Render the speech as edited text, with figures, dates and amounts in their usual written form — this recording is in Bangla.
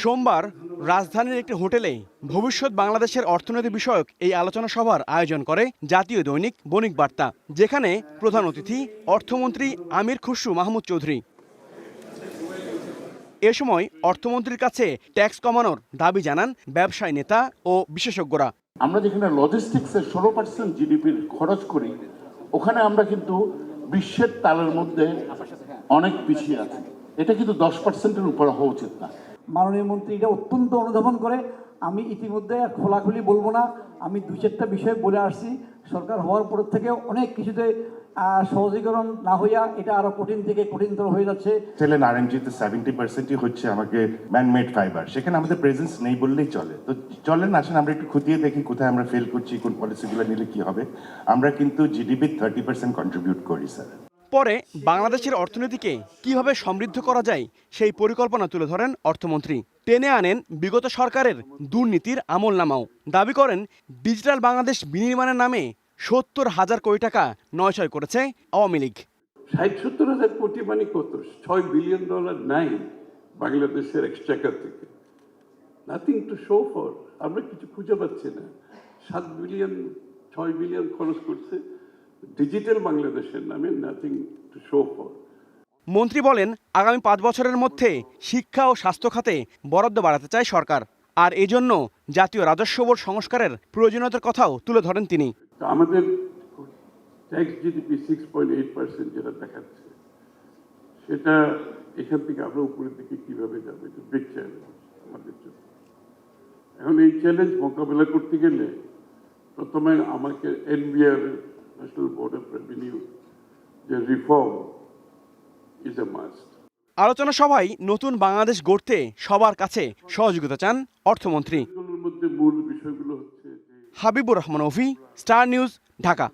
সোমবার রাজধানীর একটি হোটেলে ভবিষ্যৎ বাংলাদেশের অর্থনীতি বিষয়ক এই আলোচনা সভার আয়োজন করে জাতীয় দৈনিক বণিক বার্তা, যেখানে প্রধান অতিথি অর্থমন্ত্রী আমির খুসরু মাহমুদ চৌধুরী। এ সময় অর্থমন্ত্রীর কাছে ট্যাক্স কমানোর দাবি জানান ব্যবসায়ী নেতা ও বিশেষজ্ঞরা। আমরা যেখানে লজিস্টিক্সের 16% জিডিপির খরচ করি, ওখানে আমরা কিন্তু বিশ্বের তালের মধ্যে অনেক পিছিয়ে আছি। এটা কিন্তু 10%-এর উপরে হওয়া উচিত না। মাননীয় মন্ত্রী এটা অত্যন্ত অনুধাবন করে। আমি ইতিমধ্যে আর খোলাখুলি বলবো না, আমি 2-4টা বিষয় বলে আসছি। সরকার হওয়ার পর থেকে অনেক কিছুতে সহজীকরণ না হইয়া এটা আরো কঠিন থেকে কঠিনতর হয়ে যাচ্ছে। তেলের আরএনজিতে 70%ই হচ্ছে আমাকে ম্যানমেড ফাইবার, সেখানে আমাদের প্রেজেন্স নেই বললেই চলে। তো চলেন আসেন আমরা একটু খুঁটিয়ে দেখি কোথায় আমরা ফেল করছি, কোন পলিসিগুলো নিলে কি হবে। আমরা কিন্তু জিডিপির 30% কন্ট্রিবিউট করি স্যার। পরে বাংলাদেশের অর্থনীতিকে কিভাবে সমৃদ্ধ করা যায় সেই পরিকল্পনা তুলে ধরেন অর্থমন্ত্রী। টেনে আনেন বিগত সরকারের দুর্নীতির আমলনামাও। দাবি করেন ডিজিটাল বাংলাদেশ বিনির্মাণের নামে 70,000 কোটি টাকা নয়ছয় করেছে আওয়ামী লীগ। 60-70 কোটি মানে কত? $6 বিলিয়ন নাই বাংলাদেশের এক্সচেকার থেকে। Nothing to show for. আমরা কিছু খুঁজে পাচ্ছি না। 7 বিলিয়ন 6 বিলিয়ন খরচ করছে ডিজিটাল বাংলাদেশের নামে, নাথিং টু শো ফর। মন্ত্রী বলেন আগামী 5 বছরের মধ্যে শিক্ষা ও স্বাস্থ্য খাতে বরাদ্দ বাড়াতে চায় সরকার, আর এজন্য জাতীয় রাজস্ব বোর্ড সংস্কারের প্রয়োজনীয়তার কথাও তুলে ধরেন তিনি। আমাদের ট্যাক্স জিডিপি 6.8% যেটা দেখাচ্ছে, সেটা এখান থেকে আমরা উপরের দিকে কিভাবে যাবে, এটা বিগ চ্যালেঞ্জ আমাদের জন্য। এখন এই চ্যালেঞ্জ মোকাবেলা করতে গেলে প্রথমে আমাকে NBR, national board of revenue, যে রিফর্ম ইজ এ মাস্ট। আলোচনা সভায় নতুন বাংলাদেশ গড়তে সবার কাছে সহযোগিতা চান অর্থমন্ত্রী। এগুলোর মধ্যে মূল বিষয়গুলো হচ্ছে হাবিবুর রহমান অভি, স্টার নিউজ, ঢাকা।